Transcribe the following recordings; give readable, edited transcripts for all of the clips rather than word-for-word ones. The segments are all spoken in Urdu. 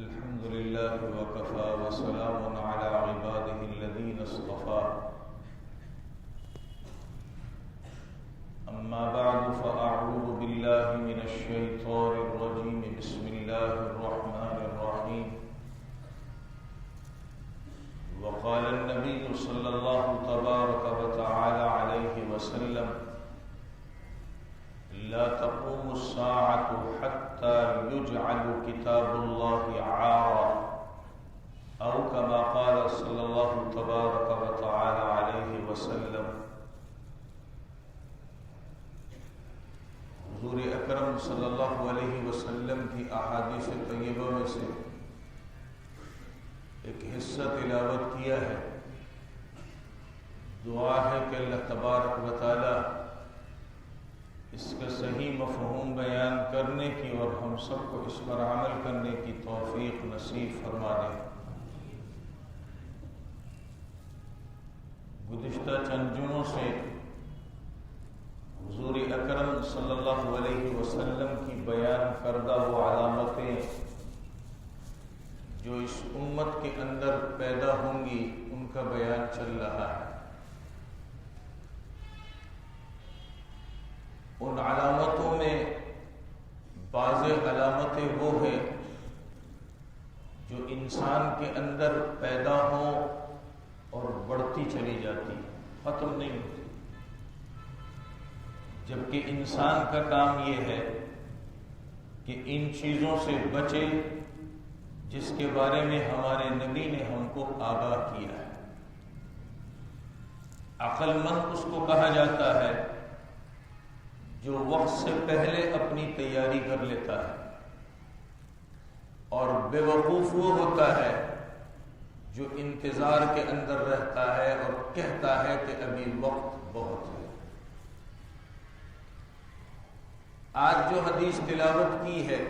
الحمد لله وكفى وسلام على عباده الذين اصطفى أما بعد فأعوذ بالله من الشيطان الرجيم بسم الله الرحمن الرحيم وقال النبي صلى الله تبارك وتعالى عليه وسلم لا تقوم الساعة حتى يجعل كتاب الله عارا أو كما قال صلى الله تبارك وتعالى عليه وسلم۔ حضور اکرم صلی اللہ علیہ وسلم کی احادیث طیبہ میں سے ایک حصہ تلاوت کیا ہے۔ دعا ہے کہ اللہ تبارک و تعالی اس کا صحیح مفہوم بیان کرنے کی اور ہم سب کو اس پر عمل کرنے کی توفیق نصیب فرما دے۔ گزشتہ چند جمعوں سے حضور اکرم صلی اللہ علیہ وسلم کی بیان کردہ وہ علامتیں جو اس امت کے اندر پیدا ہوں گی ان کا بیان چل رہا ہے۔ ان علامتوں میں بعض علامتیں وہ ہیں جو انسان کے اندر پیدا ہوں اور بڑھتی چلی جاتی، ختم نہیں ہوتی، جبکہ انسان کا کام یہ ہے کہ ان چیزوں سے بچے جس کے بارے میں ہمارے نبی نے ہم کو آگاہ کیا ہے۔ عقل مند اس کو کہا جاتا ہے جو وقت سے پہلے اپنی تیاری کر لیتا ہے، اور بے وقوف وہ ہوتا ہے جو انتظار کے اندر رہتا ہے اور کہتا ہے کہ ابھی وقت بہت ہے۔ آج جو حدیث تلاوت کی ہے،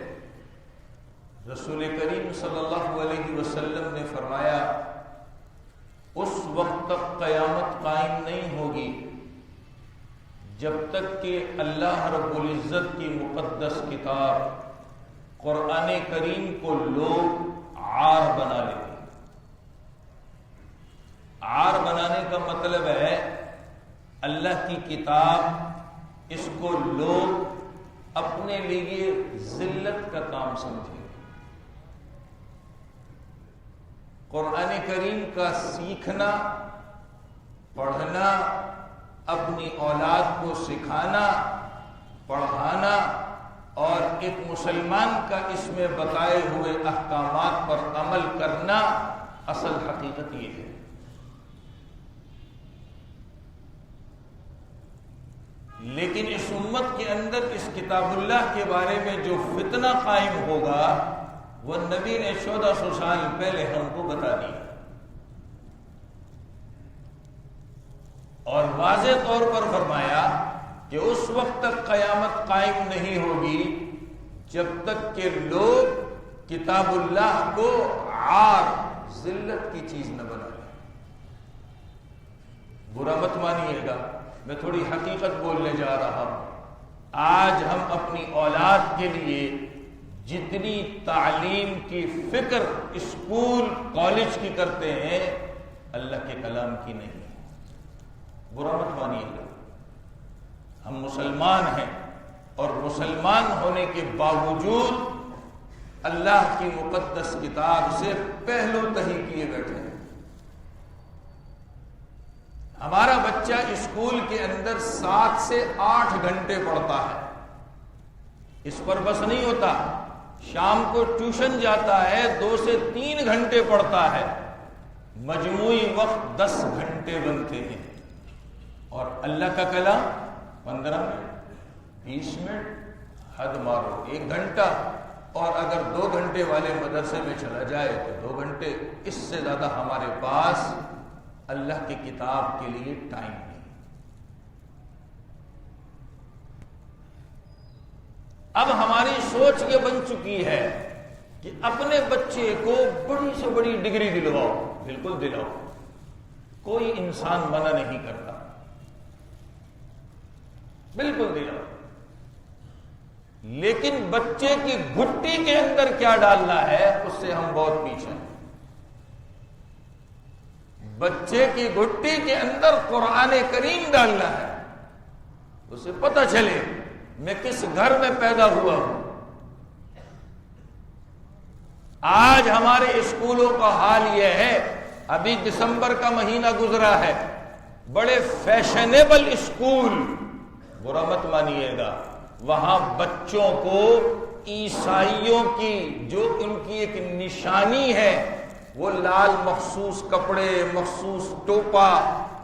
رسول کریم صلی اللہ علیہ وسلم نے فرمایا اس وقت تک قیامت قائم نہیں ہوگی جب تک کہ اللہ رب العزت کی مقدس کتاب قرآن کریم کو لوگ عار بنا لیتے ہیں۔ عار بنانے کا مطلب ہے اللہ کی کتاب اس کو لوگ اپنے لیے ذلت کا کام سمجھیں۔ قرآن کریم کا سیکھنا، پڑھنا، اپنی اولاد کو سکھانا، پڑھانا اور ایک مسلمان کا اس میں بتائے ہوئے احکامات پر عمل کرنا اصل حقیقت یہ ہے۔ لیکن اس امت کے اندر اس کتاب اللہ کے بارے میں جو فتنہ قائم ہوگا وہ نبی نے 1400 سال پہلے ہم کو بتا دیا، اور واضح طور پر فرمایا کہ اس وقت تک قیامت قائم نہیں ہوگی جب تک کہ لوگ کتاب اللہ کو عار، ذلت کی چیز نہ بنا لیں۔ برا مت مانیے گا، میں تھوڑی حقیقت بولنے جا رہا ہوں۔ آج ہم اپنی اولاد کے لیے جتنی تعلیم کی فکر اسکول کالج کی کرتے ہیں اللہ کے کلام کی نہیں ہے۔ برا مت مانیے گا، ہم مسلمان ہیں اور مسلمان ہونے کے باوجود اللہ کی مقدس کتاب سے پہلو تہی کیے بیٹھے ہیں۔ ہمارا بچہ اسکول کے اندر 7 سے 8 گھنٹے پڑھتا ہے، اس پر بس نہیں ہوتا، شام کو ٹیوشن جاتا ہے 2 سے 3 گھنٹے پڑھتا ہے، مجموعی وقت 10 گھنٹے بنتے ہیں، اور اللہ کا کلام 15 منٹ 20 منٹ، حد مارو 1 گھنٹہ، اور اگر 2 گھنٹے والے مدرسے میں چلا جائے تو 2 گھنٹے، اس سے زیادہ ہمارے پاس اللہ کی کتاب کے لیے ٹائم نہیں۔ اب ہماری سوچ یہ بن چکی ہے کہ اپنے بچے کو بڑی سے بڑی ڈگری دلواؤ، بالکل دلاؤ، کوئی انسان منع نہیں کرتا، بالکل دلاؤ، لیکن بچے کی گھٹی کے اندر کیا ڈالنا ہے اس سے ہم بہت پیچھے ہیں۔ بچے کی گھٹی کے اندر قرآن کریم ڈالنا ہے، اسے پتہ چلے میں کس گھر میں پیدا ہوا ہوں۔ آج ہمارے اسکولوں کا حال یہ ہے، ابھی دسمبر کا مہینہ گزرا ہے، بڑے فیشنیبل اسکول، برا مت مانیے گا، وہاں بچوں کو عیسائیوں کی جو ان کی ایک نشانی ہے، وہ لال مخصوص کپڑے، مخصوص ٹوپا،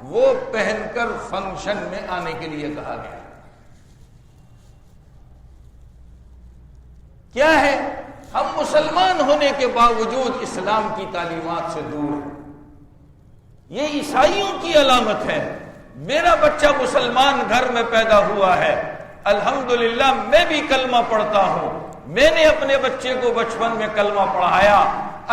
وہ پہن کر فنکشن میں آنے کے لیے کہا گیا۔ کیا ہے؟ ہم مسلمان ہونے کے باوجود اسلام کی تعلیمات سے دور ہیں۔ یہ عیسائیوں کی علامت ہے۔ میرا بچہ مسلمان گھر میں پیدا ہوا ہے، الحمدللہ میں بھی کلمہ پڑھتا ہوں، میں نے اپنے بچے کو بچپن میں کلمہ پڑھایا،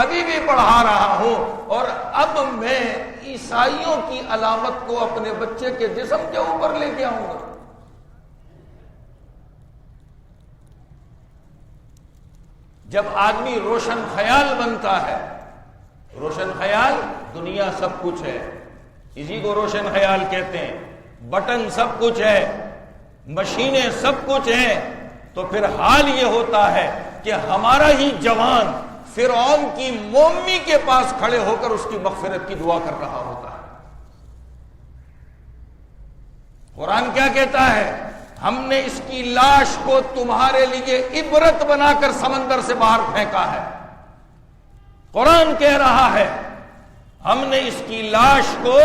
ابھی بھی پڑھا رہا ہوں، اور اب میں عیسائیوں کی علامت کو اپنے بچے کے جسم کے اوپر لے کے آؤں گا۔ جب آدمی روشن خیال بنتا ہے، روشن خیال دنیا سب کچھ ہے، اسی کو روشن خیال کہتے ہیں، بٹن سب کچھ ہے، مشینیں سب کچھ ہیں، تو پھر حال یہ ہوتا ہے کہ ہمارا ہی جوان فرعون کی مومی کے پاس کھڑے ہو کر اس کی مغفرت کی دعا کر رہا ہوتا ہے۔ قرآن کیا کہتا ہے؟ ہم نے اس کی لاش کو تمہارے لیے عبرت بنا کر سمندر سے باہر پھینکا ہے۔ قرآن کہہ رہا ہے ہم نے اس کی لاش کو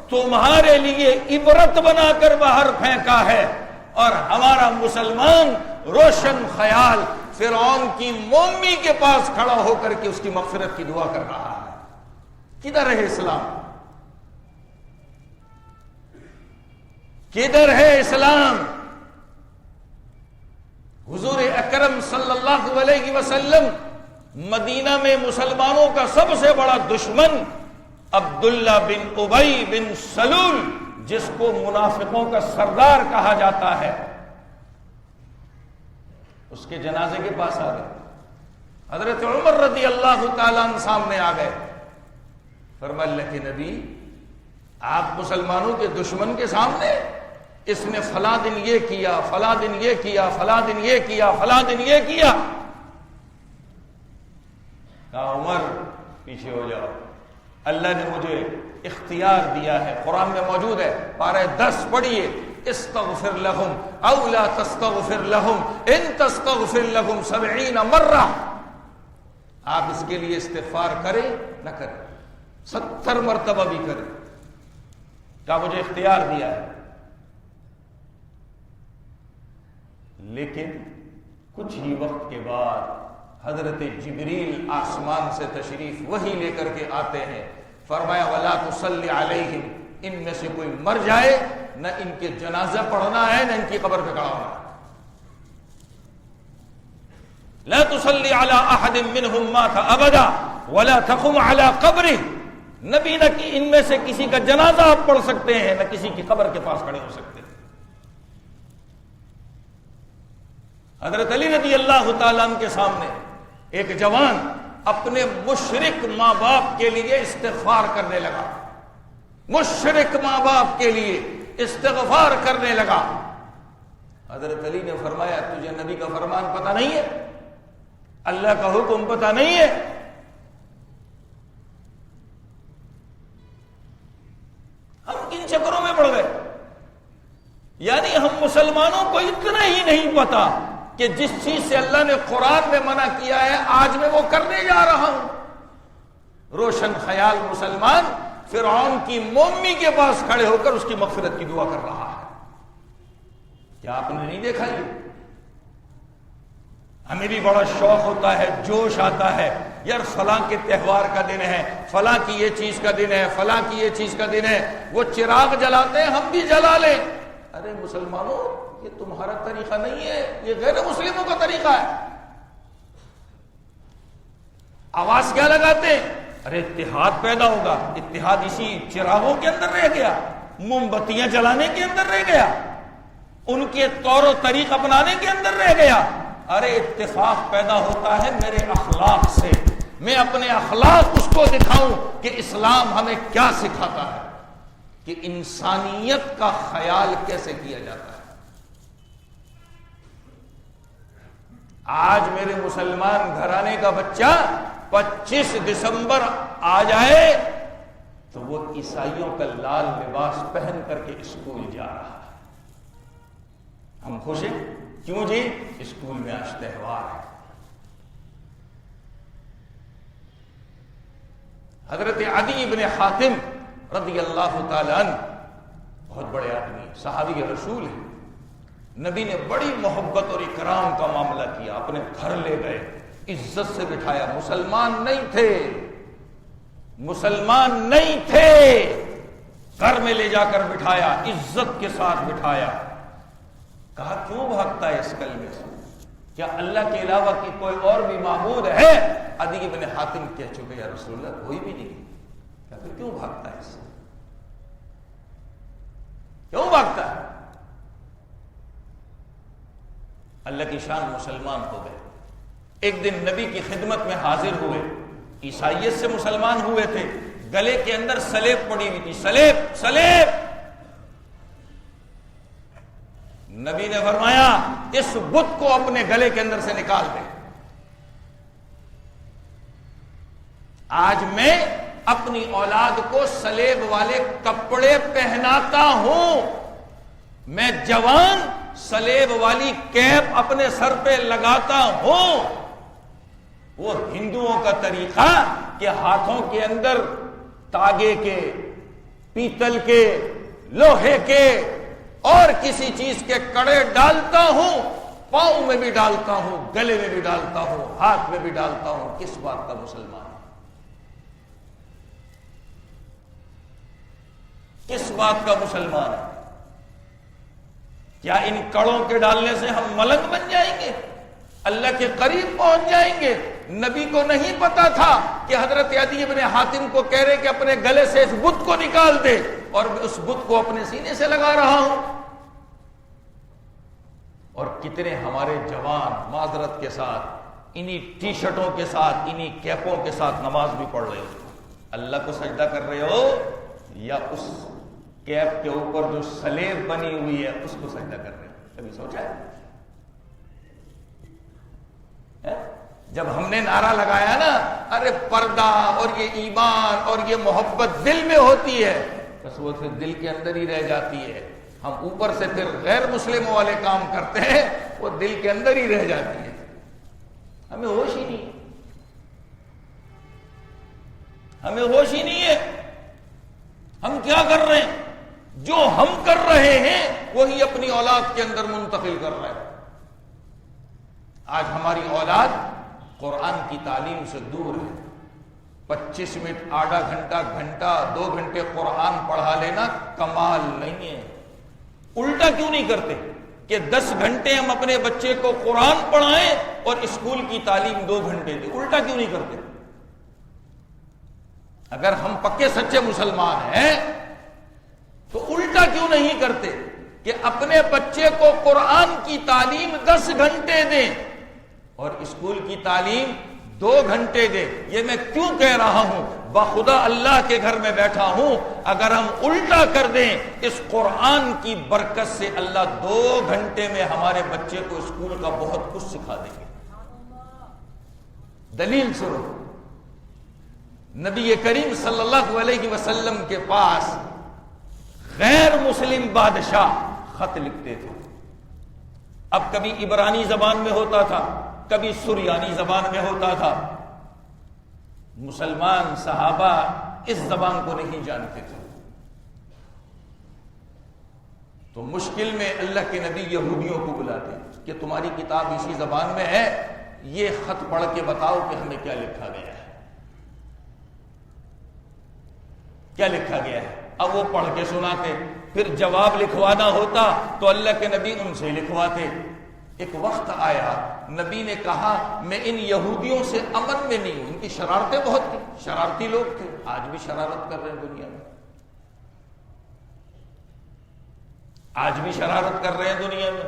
تمہارے لیے عبرت بنا کر باہر پھینکا ہے، اور ہمارا مسلمان روشن خیال فرعون کی مومی کے پاس کھڑا ہو کر کے اس کی مغفرت کی دعا کر رہا ہے۔ کدھر ہے اسلام؟ کدھر ہے اسلام؟ حضور اکرم صلی اللہ علیہ وسلم مدینہ میں مسلمانوں کا سب سے بڑا دشمن عبداللہ بن ابی بن سلول، جس کو منافقوں کا سردار کہا جاتا ہے، اس کے جنازے کے پاس آ گئے۔ حضرت عمر رضی اللہ تعالیٰ عنہ سامنے آ گئے، فرمایا اللہ کے نبی، آپ مسلمانوں کے دشمن کے سامنے اس نے فلاں دن یہ کیا، فلاں دن یہ کیا، فلاں دن یہ کیا، فلاں دن یہ کیا۔ کہا عمر پیچھے ہو جاؤ، اللہ نے مجھے اختیار دیا ہے، قرآن میں موجود ہے، پارہ 10 پڑھیے، استغفر لہم او لا تستغفر لہم ان تستغفر لہم 70 مرہ، آپ اس کے لیے استغفار کریں نہ کریں، 70 مرتبہ بھی کریں، کہا مجھے اختیار دیا ہے۔ لیکن کچھ ہی وقت کے بعد حضرت جبریل آسمان سے تشریف وحی لے کر کے آتے ہیں، فرمایا وَلَا تُصَلِّ عَلَيْهِمْ، ان میں سے کوئی مر جائے نہ ان کے جنازہ پڑھنا ہے نہ ان کی قبر پہ کھڑا ہونا ہے۔ لَا تُصَلِّ عَلَىٰ أَحَدٍ مِّنْهُمْ مَاتَ أَبَدًا وَلَا تَقُمْ عَلَىٰ قَبْرِهِ، نبی نہ کہ ان میں سے کسی کا جنازہ آپ پڑھ سکتے ہیں نہ کسی کی قبر کے پاس کھڑے ہو سکتے ہیں۔ حضرت علی رضی اللہ تعالیٰ عنہ کے سامنے ایک جوان اپنے مشرک ماں باپ کے لیے استغفار کرنے لگا، مشرک ماں باپ کے لیے استغفار کرنے لگا۔ حضرت علی نے فرمایا تجھے نبی کا فرمان پتہ نہیں ہے؟ اللہ کا حکم پتہ نہیں ہے؟ ہم کن چکروں میں پڑ گئے؟ یعنی ہم مسلمانوں کو اتنا ہی نہیں پتا کہ جس چیز سے اللہ نے قرآن میں منع کیا ہے آج میں وہ کرنے جا رہا ہوں۔ روشن خیال مسلمان فرعون کی مومی کے پاس کھڑے ہو کر اس کی مغفرت کی دعا کر رہا ہے۔ کیا آپ نے نہیں دیکھا یہ؟ ہمیں بھی بڑا شوق ہوتا ہے، جوش آتا ہے، یار فلاں کے تہوار کا دن ہے، فلاں کی یہ چیز کا دن ہے، فلاں کی یہ چیز کا دن ہے، وہ چراغ جلاتے ہیں ہم بھی جلا لیں۔ ارے مسلمانوں، یہ تمہارا طریقہ نہیں ہے، یہ غیر مسلموں کا طریقہ ہے۔ آواز کیا لگاتے ہیں؟ ارے اتحاد پیدا ہوگا، اتحاد اسی چراغوں کے اندر رہ گیا، موم بتیاں جلانے کے اندر رہ گیا۔ ان کے طور و طریق اپنانے کے اندر رہ گیا؟ ارے اتفاق پیدا ہوتا ہے میرے اخلاق سے، میں اپنے اخلاق اس کو دکھاؤں کہ اسلام ہمیں کیا سکھاتا ہے، کہ انسانیت کا خیال کیسے کیا جاتا ہے۔ آج میرے مسلمان گھرانے کا بچہ 25 دسمبر آ جائے تو وہ عیسائیوں کا لال لباس پہن کر کے اسکول جا رہا ہے۔ ہم خوش ہیں، کیوں جی؟ اسکول میں آج تہوار ہے۔ حضرت عدی ابن حاتم رضی اللہ تعالی عنہ بہت بڑے آدمی، صحابی رسول ہیں، نبی نے بڑی محبت اور اکرام کا معاملہ کیا، اپنے گھر لے گئے، عزت سے بٹھایا۔ مسلمان نہیں تھے، گھر میں لے جا کر بٹھایا، عزت کے ساتھ بٹھایا۔ کہا کیوں بھاگتا ہے اس کلمے سے؟ کیا اللہ کے علاوہ کی کوئی اور بھی معبود ہے؟ عدی ابن حاتم کہہ چکے یا رسول اللہ کوئی بھی نہیں۔ کہا پھر کیوں بھاگتا ہے اس سے؟ کیوں بھاگتا ہے؟ اللہ کی شان، مسلمان ہو گئے۔ ایک دن نبی کی خدمت میں حاضر ہوئے، عیسائیت سے مسلمان ہوئے تھے، گلے کے اندر سلیب پڑی ہوئی تھی، سلیب۔ نبی نے فرمایا اس بت کو اپنے گلے کے اندر سے نکال دے۔ آج میں اپنی اولاد کو سلیب والے کپڑے پہناتا ہوں، میں جوان سلیب والی کیپ اپنے سر پہ لگاتا ہوں۔ وہ ہندوؤں کا طریقہ کہ ہاتھوں کے اندر تاگے کے، پیتل کے، لوہے کے اور کسی چیز کے کڑے ڈالتا ہوں، پاؤں میں بھی ڈالتا ہوں، گلے میں بھی ڈالتا ہوں، ہاتھ میں بھی ڈالتا ہوں۔ کس بات کا مسلمان ہے؟ کس بات کا مسلمان ہے؟ کیا ان کڑوں کے ڈالنے سے ہم ملنگ بن جائیں گے؟ اللہ کے قریب پہنچ جائیں گے؟ نبی کو نہیں پتا تھا کہ حضرت عدی ابن حاتم کو کہہ رہے کہ اپنے گلے سے اس بت کو نکال دے، اور اس بت کو اپنے سینے سے لگا رہا ہوں۔ اور کتنے ہمارے جوان معذرت کے ساتھ انہی ٹی شرٹوں کے ساتھ، انہی کیپوں کے ساتھ نماز بھی پڑھ رہے ہو، اللہ کو سجدہ کر رہے ہو، یا اس کیپ کے اوپر جو سلیب بنی ہوئی ہے اس کو سجدہ کر رہے ہو؟ کبھی سوچا ہے؟ جب ہم نے نعرہ لگایا نا، ارے پردہ اور یہ ایمان اور یہ محبت دل میں ہوتی ہے، بس وہ پھر دل کے اندر ہی رہ جاتی ہے۔ ہم اوپر سے پھر غیر مسلموں والے کام کرتے ہیں، وہ دل کے اندر ہی رہ جاتی ہے، ہمیں ہوش ہی نہیں، ہمیں ہوش ہی نہیں ہے ہم کیا کر رہے ہیں۔ جو ہم کر رہے ہیں وہی اپنی اولاد کے اندر منتقل کر رہے ہیں۔ آج ہماری اولاد قرآن کی تعلیم سے دور ہے۔ 25 منٹ، آدھا گھنٹہ، گھنٹہ، 2 گھنٹے قرآن پڑھا لینا کمال نہیں ہے۔ الٹا کیوں نہیں کرتے کہ 10 گھنٹے ہم اپنے بچے کو قرآن پڑھائیں اور اسکول کی تعلیم 2 گھنٹے دیں؟ الٹا کیوں نہیں کرتے؟ اگر ہم پکے سچے مسلمان ہیں تو الٹا کیوں نہیں کرتے کہ اپنے بچے کو قرآن کی تعلیم 10 گھنٹے دیں اور اسکول کی تعلیم 2 گھنٹے دیں؟ یہ میں کیوں کہہ رہا ہوں؟ بخدا اللہ کے گھر میں بیٹھا ہوں، اگر ہم الٹا کر دیں اس قرآن کی برکت سے اللہ 2 گھنٹے میں ہمارے بچے کو اسکول کا بہت کچھ سکھا دیں گے۔ دلیل سنو، نبی کریم صلی اللہ علیہ وسلم کے پاس غیر مسلم بادشاہ خط لکھتے تھے۔ اب کبھی عبرانی زبان میں ہوتا تھا، کبھی سریانی زبان میں ہوتا تھا۔ مسلمان صحابہ اس زبان کو نہیں جانتے تھے، تو مشکل میں اللہ کے نبی یہودیوں کو بلاتے کہ تمہاری کتاب اسی زبان میں ہے، یہ خط پڑھ کے بتاؤ کہ ہمیں کیا لکھا گیا ہے، کیا لکھا گیا ہے۔ اب وہ پڑھ کے سناتے، پھر جواب لکھوانا ہوتا تو اللہ کے نبی ان سے لکھواتے۔ ایک وقت آیا نبی نے کہا میں ان یہودیوں سے امن میں نہیں ہوں، ان کی شرارتیں بہت تھیں، شرارتی لوگ تھے، آج بھی شرارت کر رہے ہیں دنیا میں۔ آج بھی شرارت کر رہے ہیں دنیا میں،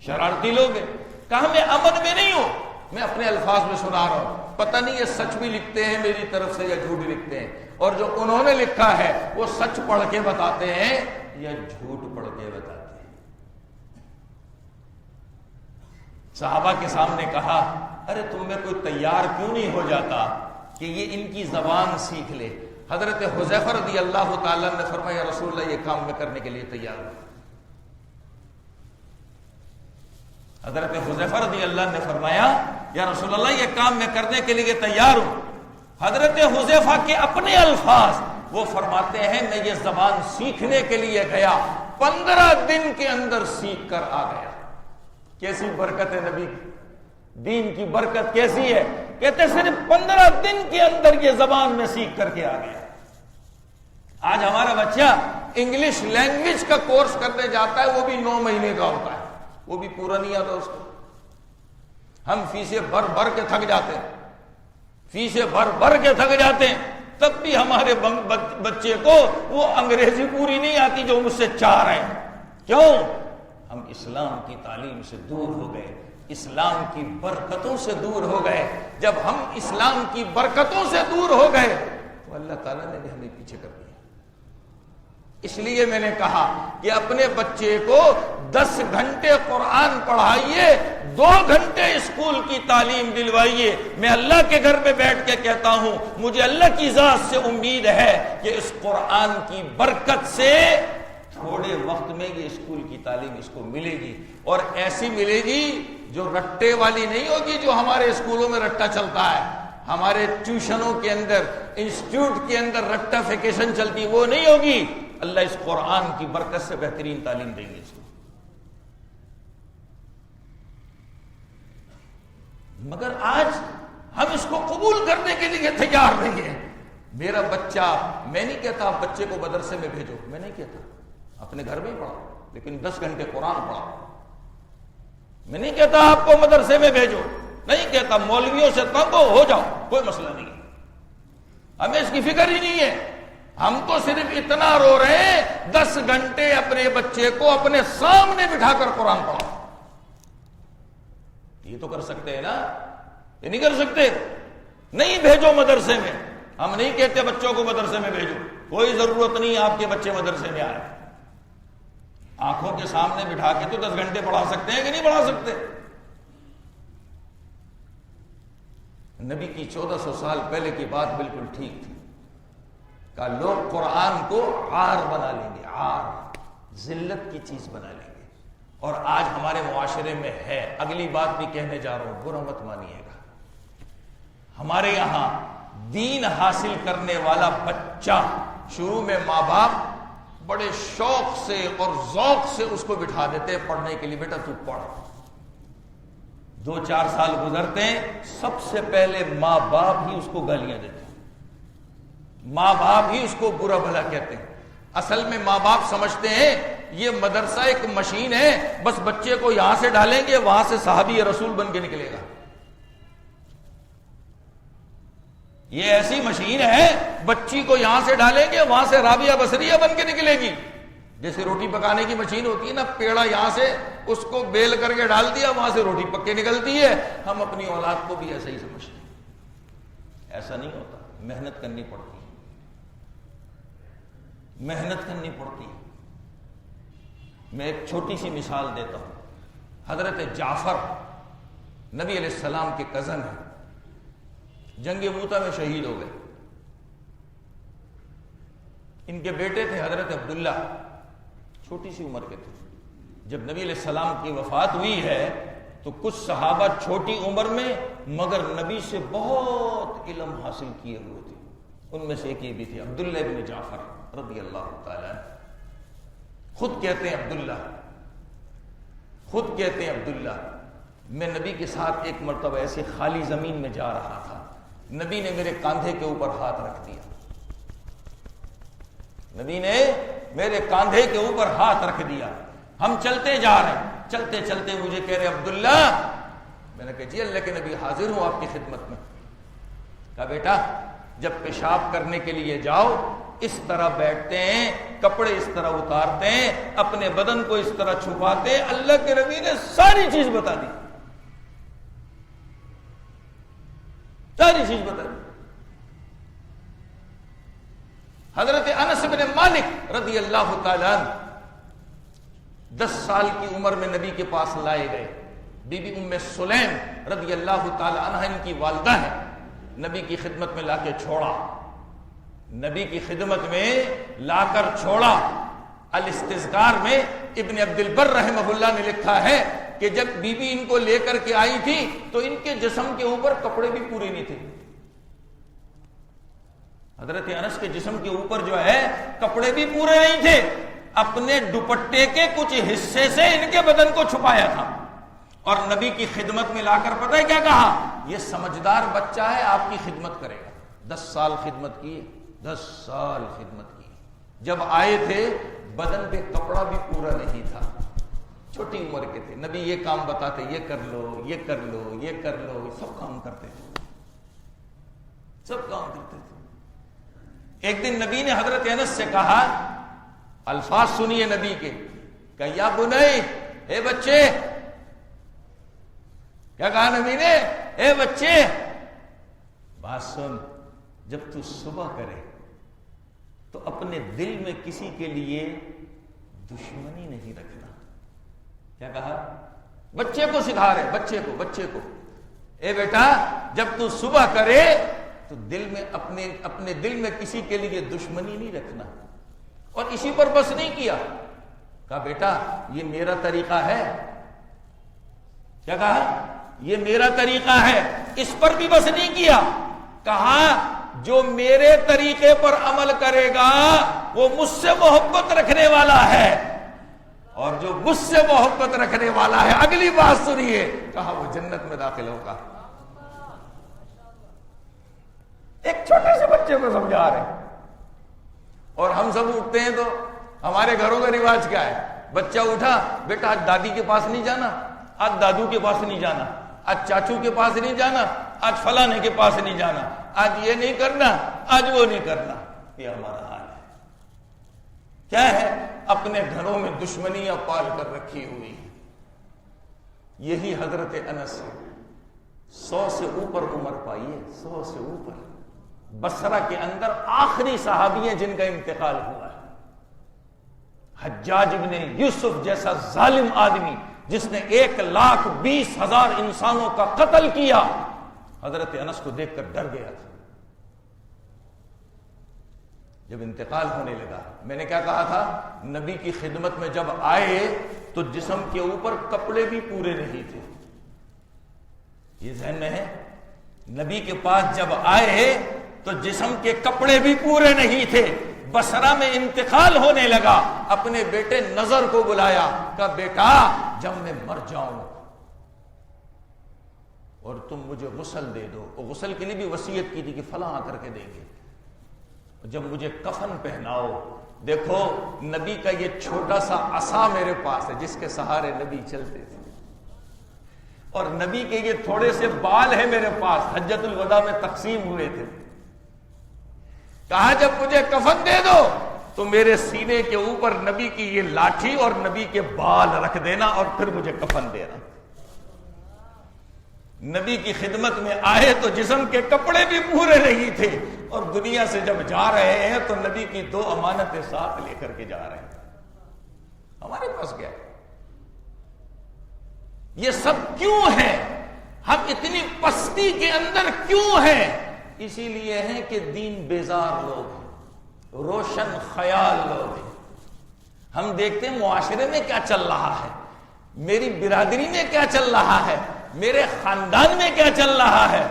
شرارتی لوگ ہیں. کہا میں امن میں نہیں ہوں، میں اپنے الفاظ میں سنا رہا ہوں. پتہ نہیں یہ سچ بھی لکھتے ہیں میری طرف سے یا جھوٹ لکھتے ہیں، اور جو انہوں نے لکھا ہے وہ سچ پڑھ کے بتاتے ہیں یا جھوٹ پڑھ کے بتاتے ہیں. صحابہ کے سامنے کہا ارے تم میں کوئی تیار کیوں نہیں ہو جاتا کہ یہ ان کی زبان سیکھ لے. حضرت حذیفہ رضی اللہ تعالیٰ نے فرمایا یا رسول اللہ یہ کام میں کرنے کے لیے تیار ہوں. حضرت حذیفہ رضی اللہ نے فرمایا یا رسول اللہ یہ کام میں کرنے کے لیے تیار ہوں. حضرت حذیفہ کے اپنے الفاظ، وہ فرماتے ہیں میں یہ زبان سیکھنے کے لیے گیا، 15 دن کے اندر سیکھ کر آ گیا. کیسی برکت ہے نبی کی، دین کی برکت کیسی ہے. کہتے صرف 15 دن کے اندر یہ زبان میں سیکھ کر کے آ گیا. آج ہمارا بچہ انگلش لینگویج کا کورس کرنے جاتا ہے، وہ بھی 9 مہینے کا ہوتا ہے، وہ بھی پورا نہیں آتا اس کو. ہم فیسیں بھر کے تھک جاتے ہیں، فیسیں بھر کے تھک جاتے ہیں، تب بھی ہمارے بچے کو وہ انگریزی پوری نہیں آتی جو مجھ سے چاہ رہے ہیں. کیوں؟ ہم اسلام کی تعلیم سے دور ہو گئے، اسلام کی برکتوں سے دور ہو گئے. جب ہم اسلام کی برکتوں سے دور ہو گئے تو اللہ تعالیٰ نے بھی ہمیں پیچھے کر دیا. اس لیے میں نے کہا کہ اپنے بچے کو 10 گھنٹے قرآن پڑھائیے، 2 گھنٹے اسکول کی تعلیم دلوائیے. میں اللہ کے گھر میں بیٹھ کے کہتا ہوں مجھے اللہ کی ذات سے امید ہے کہ اس قرآن کی برکت سے تھوڑے وقت میں یہ اسکول کی تعلیم اس کو ملے گی، اور ایسی ملے گی جو رٹے والی نہیں ہوگی جو ہمارے اسکولوں میں رٹا چلتا ہے، ہمارے ٹیوشنوں کے اندر، انسٹیٹیوٹ کے اندر رٹافیکیشن چلتی، وہ نہیں ہوگی. اللہ اس قرآن کی برکت سے بہترین تعلیم دیں گے اس کو. مگر آج ہم اس کو قبول کرنے کے لیے تیار نہیں ہیں. میرا بچہ، میں نہیں کہتا آپ بچے کو مدرسے میں بھیجو، میں نہیں کہتا، اپنے گھر میں ہی پڑھاؤ، لیکن 10 گھنٹے قرآن پڑھاؤ. میں نہیں کہتا آپ کو مدرسے میں بھیجو، نہیں کہتا مولویوں سے تنگ ہو جاؤ، کوئی مسئلہ نہیں ہے، ہمیں اس کی فکر ہی نہیں ہے. ہم تو صرف اتنا رو رہے ہیں 10 گھنٹے اپنے بچے کو اپنے سامنے بٹھا کر قرآن پڑھاؤ. یہ تو کر سکتے ہیں نا، یہ نہیں کر سکتے؟ نہیں بھیجو مدرسے میں. ہم نہیں کہتے بچوں کو مدرسے میں بھیجو، کوئی ضرورت نہیں آپ کے بچے مدرسے میں آئے. آنکھوں کے سامنے بٹھا کے تو 10 گھنٹے پڑھا سکتے ہیں کہ نہیں پڑھا سکتے؟ نبی کی 1400 سال پہلے کی بات بالکل ٹھیک تھی کہ لوگ قرآن کو عار بنا لیں گے، عار، ذلت کی چیز بنا لیں گے. اور آج ہمارے معاشرے میں ہے. اگلی بات بھی کہنے جا رہا ہوں، برا مت مانیے گا. ہمارے یہاں دین حاصل کرنے والا بچہ شروع میں ماں باپ بڑے شوق سے اور ذوق سے اس کو بٹھا دیتے پڑھنے کے لیے، بیٹا تو پڑھ. 2-4 سال گزرتے ہیں، سب سے پہلے ماں باپ ہی اس کو گالیاں دیتے ہیں، ماں باپ ہی اس کو برا بھلا کہتے ہیں. اصل میں ماں باپ سمجھتے ہیں یہ مدرسہ ایک مشین ہے، بس بچے کو یہاں سے ڈالیں گے وہاں سے صحابی رسول بن کے نکلے گا. یہ ایسی مشین ہے، بچی کو یہاں سے ڈالیں گے وہاں سے رابعہ بصریہ بن کے نکلے گی. جیسے روٹی پکانے کی مشین ہوتی ہے نا، پیڑا یہاں سے اس کو بیل کر کے ڈال دیا، وہاں سے روٹی پک کے نکلتی ہے. ہم اپنی اولاد کو بھی ایسا ہی سمجھتے ہیں. ایسا نہیں ہوتا، محنت کرنی پڑتی ہے، محنت کرنی پڑتی ہے. میں ایک چھوٹی سی مثال دیتا ہوں. حضرت جعفر نبی علیہ السلام کے کزن ہیں، جنگ موتا میں شہید ہو گئے. ان کے بیٹے تھے حضرت عبداللہ، چھوٹی سی عمر کے تھے. جب نبی علیہ السلام کی وفات ہوئی ہے تو کچھ صحابہ چھوٹی عمر میں مگر نبی سے بہت علم حاصل کیے ہوئے تھے. ان میں سے ایک یہ بھی تھے عبداللہ بن جعفر رضی اللہ تعالیٰ. خود کہتے ہیں عبداللہ میں نبی کے ساتھ ایک مرتبہ ایسے خالی زمین میں جا رہا تھا، نبی نے میرے کاندھے کے اوپر ہاتھ رکھ دیا. نبی نے میرے کاندھے کے اوپر ہاتھ رکھ دیا. ہم چلتے جا رہے ہیں، چلتے چلتے مجھے کہہ رہے عبداللہ. میں نے کہا جی اللہ کے نبی حاضر ہوں آپ کی خدمت میں. کہا بیٹا جب پیشاب کرنے کے لیے جاؤ اس طرح بیٹھتے ہیں، کپڑے اس طرح اتارتے ہیں، اپنے بدن کو اس طرح چھپاتے ہیں. اللہ کے نبی نے ساری چیز بتا دی، ساری چیز بتا دی. حضرت انس بن مالک رضی اللہ تعالیٰ عنہ 10 سال کی عمر میں نبی کے پاس لائے گئے. بی بی ام سلیم رضی اللہ تعالی عنہ ان کی والدہ ہے، نبی کی خدمت میں لا کے چھوڑا، نبی کی خدمت میں لا کر چھوڑا. الاستذکار میں ابن عبد البر رحمہ اللہ نے لکھا ہے کہ جب بی بی ان کو لے کر کے آئی تھی تو ان کے جسم کے اوپر کپڑے بھی پورے نہیں تھے. حضرت انس کے جسم کے اوپر جو ہے کپڑے بھی پورے نہیں تھے، اپنے دوپٹے کے کچھ حصے سے ان کے بدن کو چھپایا تھا. اور نبی کی خدمت میں لا کر پتہ ہے کیا کہا؟ یہ سمجھدار بچہ ہے، آپ کی خدمت کرے گا. 10 سال خدمت کی، 10 سال خدمت کی. جب آئے تھے بدن پہ کپڑا بھی پورا نہیں تھا، چھوٹی عمر کے تھے. نبی یہ کام بتاتے، یہ کر لو، یہ کر لو، یہ کر لو، سب کام کرتے تھے، سب کام کرتے تھے. ایک دن نبی نے حضرت انس سے کہا، الفاظ سنیے نبی کے، کہ یا بنی، اے بچے. کیا کہا نبی نے؟ اے بچے بات سن، جب تو صبح کرے تو اپنے دل میں کسی کے لیے دشمنی نہیں رکھنا. کیا کہا؟ بچے کو سکھا رہے، بچے کو اے بیٹا جب تو صبح کرے تو دل میں اپنے دل میں کسی کے لیے دشمنی نہیں رکھنا. اور اسی پر بس نہیں کیا، کہا بیٹا یہ میرا طریقہ ہے. کیا کہا؟ یہ میرا طریقہ ہے. اس پر بھی بس نہیں کیا، کہا جو میرے طریقے پر عمل کرے گا وہ مجھ سے محبت رکھنے والا ہے، اور جو مجھ سے محبت رکھنے والا ہے، اگلی بات سنیے، کہا وہ جنت میں داخل ہوگا. ایک چھوٹے سے بچے کو سمجھا رہے ہیں. اور ہم سب اٹھتے ہیں تو ہمارے گھروں کا رواج کیا ہے؟ بچہ اٹھا، بیٹا آج دادی کے پاس نہیں جانا، آج دادو کے پاس نہیں جانا، آج چاچو کے پاس نہیں جانا، آج فلانے کے پاس نہیں جانا، آج یہ نہیں کرنا، آج وہ نہیں کرنا. یہ ہمارا حال ہے. کیا ہے؟ اپنے گھروں میں دشمنیاں پال کر رکھی ہوئی. یہی حضرت انس 100 سے اوپر عمر پائی ہے، 100 سے اوپر. بصرہ کے اندر آخری صحابی ہیں جن کا انتقال ہوا ہے. حجاج ابن یوسف جیسا ظالم آدمی جس نے 1,20,000 انسانوں کا قتل کیا، حضرت انس کو دیکھ کر ڈر گیا تھا. جب انتقال ہونے لگا، میں نے کیا کہا تھا؟ نبی کی خدمت میں جب آئے تو جسم کے اوپر کپڑے بھی پورے نہیں تھے. یہ ذہن میں ہے؟ نبی کے پاس جب آئے تو جسم کے کپڑے بھی پورے نہیں تھے. بصرہ میں انتقال ہونے لگا، اپنے بیٹے نظر کو بلایا، کہا بیٹا جب میں مر جاؤں اور تم مجھے غسل دے دو. اور غسل کے لیے بھی وصیت کی تھی کہ فلاں آ کر کے دیں گے. جب مجھے کفن پہناؤ، دیکھو نبی کا یہ چھوٹا سا عصا میرے پاس ہے جس کے سہارے نبی چلتے تھے، اور نبی کے یہ تھوڑے سے بال ہیں میرے پاس، حجۃ الوداع میں تقسیم ہوئے تھے. کہا جب مجھے کفن دے دو تو میرے سینے کے اوپر نبی کی یہ لاٹھی اور نبی کے بال رکھ دینا اور پھر مجھے کفن دینا. نبی کی خدمت میں آئے تو جسم کے کپڑے بھی پورے نہیں تھے، اور دنیا سے جب جا رہے ہیں تو نبی کی 2 امانتیں ساتھ لے کر کے جا رہے ہیں. ہمارے پاس کیا ہے؟ یہ سب کیوں ہے؟ ہم اتنی پستی کے اندر کیوں ہیں؟ اسی لیے ہیں کہ دین بیزار لوگ ہیں، روشن خیال لوگ ہیں. ہم دیکھتے ہیں معاشرے میں کیا چل رہا ہے، میری برادری میں کیا چل رہا ہے، میرے خاندان میں کیا چل رہا ہے،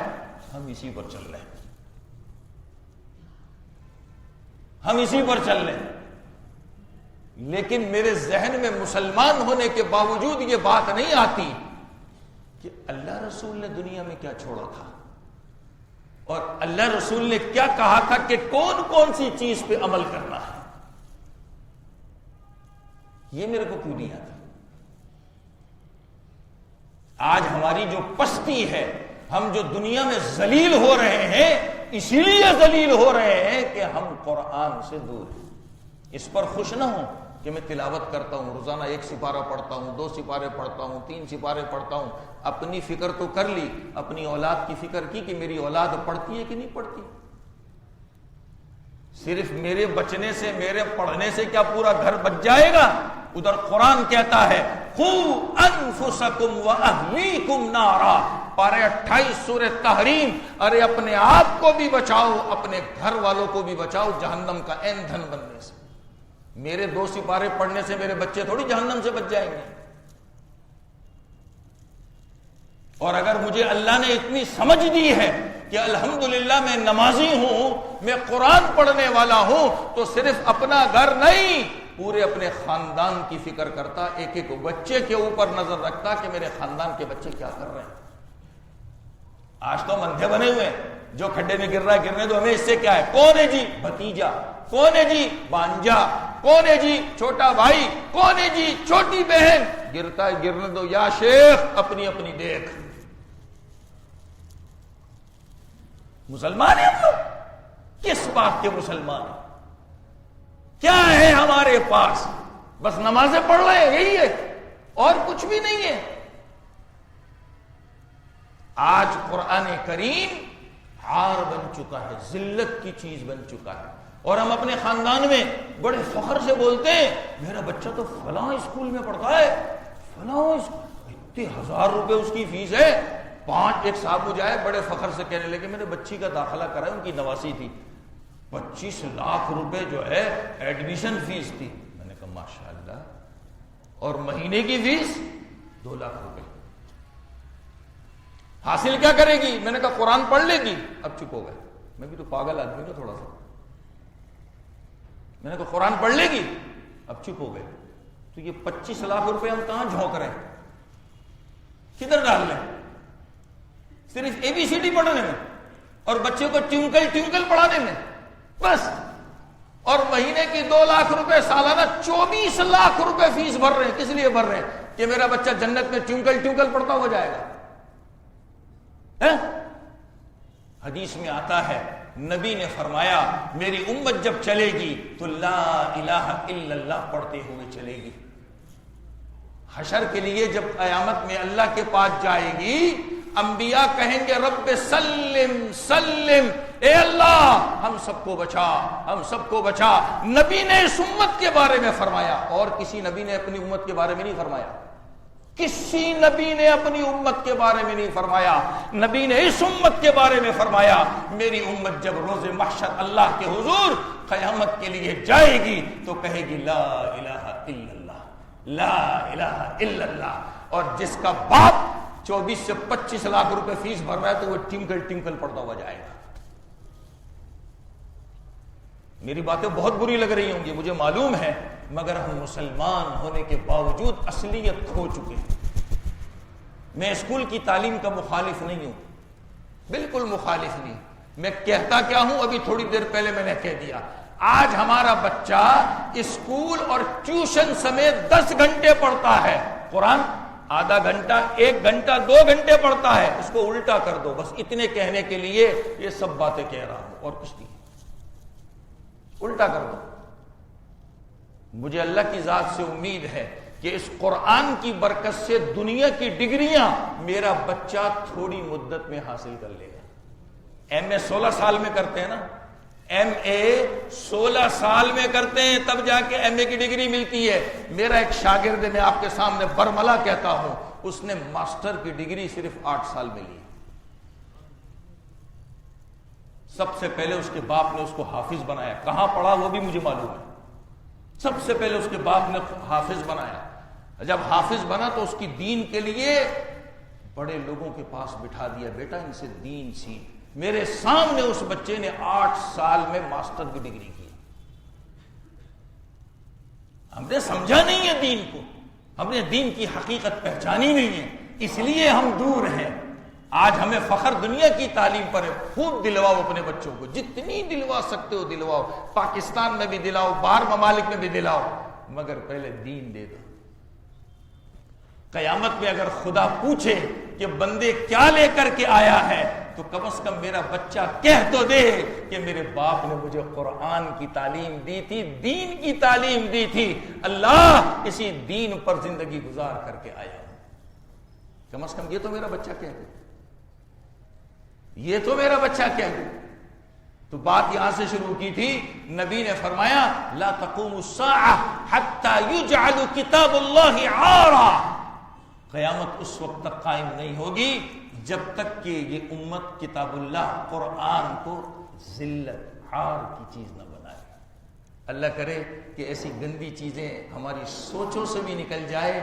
ہم اسی پر چل رہے ہیں، ہم اسی پر چل رہے ہیں. لیکن میرے ذہن میں مسلمان ہونے کے باوجود یہ بات نہیں آتی کہ اللہ رسول نے دنیا میں کیا چھوڑا تھا، اور اللہ رسول نے کیا کہا تھا کہ کون کون سی چیز پہ عمل کرنا ہے. یہ میرے کو کیوں نہیں آتا. آج ہماری جو پستی ہے، ہم جو دنیا میں ذلیل ہو رہے ہیں، اسی لیے ذلیل ہو رہے ہیں کہ ہم قرآن سے دور ہیں. اس پر خوش نہ ہوں کہ میں تلاوت کرتا ہوں، روزانہ 1 سپارہ پڑھتا ہوں، 2 سپارے پڑھتا ہوں، 3 سپارے پڑھتا ہوں. اپنی فکر تو کر لی، اپنی اولاد کی فکر کی کہ میری اولاد پڑھتی ہے کہ نہیں پڑھتی. صرف میرے بچنے سے، میرے پڑھنے سے کیا پورا گھر بچ جائے گا؟ ادھر قرآن کہتا ہے قُوا أَنفُسَكُمْ وَأَهْلِيكُمْ نَارًا، پارے 28 سورہ تحریم. ارے اپنے آپ کو بھی بچاؤ، اپنے گھر والوں کو بھی بچاؤ جہنم کا ایندھن بننے سے. میرے 2 سپارے پڑھنے سے میرے بچے تھوڑی جہنم سے بچ جائیں گے. اور اگر مجھے اللہ نے اتنی سمجھ دی ہے کہ الحمدللہ میں نمازی ہوں، میں قرآن پڑھنے والا ہوں، تو صرف اپنا گھر نہیں، پورے اپنے خاندان کی فکر کرتا، ایک ایک بچے کے اوپر نظر رکھتا کہ میرے خاندان کے بچے کیا کر رہے ہیں. آج تو اندھے بنے ہوئے ہیں، جو کھڈے میں گر رہا ہے گرنے دو، ہمیں اس سے کیا ہے. کون ہے جی بھتیجا، کون ہے جی بانجا، کون ہے جی چھوٹا بھائی، کون ہے جی چھوٹی بہن، گرتا ہے گرنے دو. یا شیخ اپنی اپنی دیکھ. مسلمان ہیں ہم لوگ؟ کس بات کے مسلمان ہیں؟ کیا ہے ہمارے پاس؟ بس نمازیں پڑھ رہے ہیں، یہی ہے، اور کچھ بھی نہیں ہے. آج قرآن کریم ہار بن چکا ہے، ذلت کی چیز بن چکا ہے. اور ہم اپنے خاندان میں بڑے فخر سے بولتے ہیں میرا بچہ تو فلاں اسکول میں پڑھتا ہے، فلاں اتنے 1000 روپے اس کی فیس ہے. 5 ایک صاحب مجھے آئے بڑے فخر سے کہنے لگے میرے بچی کا داخلہ کرا ہے، ان کی نواسی تھی، 25 لاکھ روپے جو ہے ایڈمیشن فیس تھی. میں نے کہا ماشاءاللہ. اور مہینے کی فیس 2 لاکھ روپے. حاصل کیا کرے گی؟ میں نے کہا قرآن پڑھ لے گی. اب چپ ہو گئے. میں بھی تو پاگل آدمی نا تھوڑا سا. میں نے کہا قرآن پڑھ لے گی. اب چپ ہو گئے. تو یہ 25 لاکھ روپے ہم کہاں جھونک رہے ہیں؟ کدھر ڈال لیں؟ صرف ABCD پڑھنے میں اور بچے کو ٹیونکل پڑھانے میں بس. اور مہینے کی 2 لاکھ روپے، سالانہ 24 لاکھ روپے فیس بھر رہے ہیں. کس لیے بھر رہے ہیں؟ کہ میرا بچہ جنت میں ٹیونکل پڑھتا ہو جائے گا. حدیث میں آتا ہے نبی نے فرمایا میری امت جب چلے گی تو لا الہ الا اللہ پڑھتے ہوئے چلے گی. حشر کے لیے جب قیامت میں اللہ کے پاس جائے گی، انبیاء کہیں گے رب سلم سلم، اے اللہ ہم سب کو بچا، ہم سب کو بچا. نبی نے اس امت کے بارے میں فرمایا، اور کسی نبی نے اپنی امت کے بارے میں نہیں فرمایا. کسی نبی نے اپنی امت کے بارے میں نہیں فرمایا. نبی نے اس امت کے بارے میں فرمایا میری امت جب روز محشر اللہ کے حضور قیامت کے لیے جائے گی تو کہے گی لا الہ الا اللہ، لا الہ الا اللہ. اور جس کا باپ 24 سے 25 لاکھ روپے فیس بھر رہا ہے تو وہ ٹنکل پڑتا ہوا جائے گا. میری باتیں بہت بری لگ رہی ہوں گی مجھے معلوم ہے، مگر ہم مسلمان ہونے کے باوجود اصلیت کھو چکے ہیں. میں اسکول کی تعلیم کا مخالف نہیں ہوں، بالکل مخالف نہیں. میں کہتا کیا ہوں ابھی تھوڑی دیر پہلے میں نے کہہ دیا. آج ہمارا بچہ اسکول اور ٹیوشن سمیت 10 گھنٹے پڑھتا ہے. قرآن آدھا گھنٹہ، 1 گھنٹہ، 2 گھنٹے پڑھتا ہے. اس کو الٹا کر دو. بس اتنے کہنے کے لیے یہ سب باتیں کہہ رہا ہوں اور کچھ نہیں. الٹا کر دو. مجھے اللہ کی ذات سے امید ہے کہ اس قرآن کی برکت سے دنیا کی ڈگریاں میرا بچہ تھوڑی مدت میں حاصل کر لے گا. MA 16 سال میں کرتے ہیں نا، MA 16 سال میں کرتے ہیں تب جا کے MA کی ڈگری ملتی ہے. میرا ایک شاگرد میں آپ کے سامنے برملا کہتا ہوں، اس نے ماسٹر کی ڈگری صرف 8 سال میں لی. سب سے پہلے اس کے باپ نے اس کو حافظ بنایا. کہاں پڑھا وہ بھی مجھے معلوم ہے. سب سے پہلے اس کے باپ نے حافظ بنایا. جب حافظ بنا تو اس کی دین کے لیے بڑے لوگوں کے پاس بٹھا دیا، بیٹا ان سے دین سیکھ. میرے سامنے اس بچے نے 8 سال میں ماسٹر کی ڈگری کی. ہم نے سمجھا نہیں ہے دین کو، ہم نے دین کی حقیقت پہچانی نہیں ہے، اس لیے ہم دور ہیں. آج ہمیں فخر دنیا کی تعلیم پر ہے. خوب دلواؤ اپنے بچوں کو، جتنی دلوا سکتے ہو دلواؤ. پاکستان میں بھی دلاؤ، باہر ممالک میں بھی دلاؤ، مگر پہلے دین دے دو. قیامت میں اگر خدا پوچھے کہ بندے کیا لے کر کے آیا ہے، تو کم از کم میرا بچہ کہہ تو دے کہ میرے باپ نے مجھے قرآن کی تعلیم دی تھی، دین کی تعلیم دی تھی، اللہ اسی دین پر زندگی گزار کر کے آیا ہوں۔ کم از کم یہ تو میرا بچہ کہہ دے، یہ تو میرا بچہ کہہ دے۔ تو بات یہاں سے شروع کی تھی، نبی نے فرمایا لا تقوم الساعہ حتی یجعل کتاب اللہ عارا، قیامت اس وقت تک قائم نہیں ہوگی جب تک کہ یہ امت کتاب اللہ قرآن کو ذلت عار کی چیز نہ بنائے۔ اللہ کرے کہ ایسی گندی چیزیں ہماری سوچوں سے بھی نکل جائے،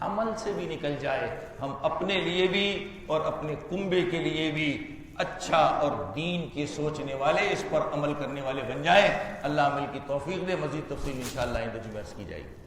عمل سے بھی نکل جائے، ہم اپنے لیے بھی اور اپنے کنبے کے لیے بھی اچھا اور دین کی سوچنے والے، اس پر عمل کرنے والے بن جائیں۔ اللہ عمل کی توفیق دے۔ مزید تفصیل انشاءاللہ آئندہ جمعہ کی جائے گی۔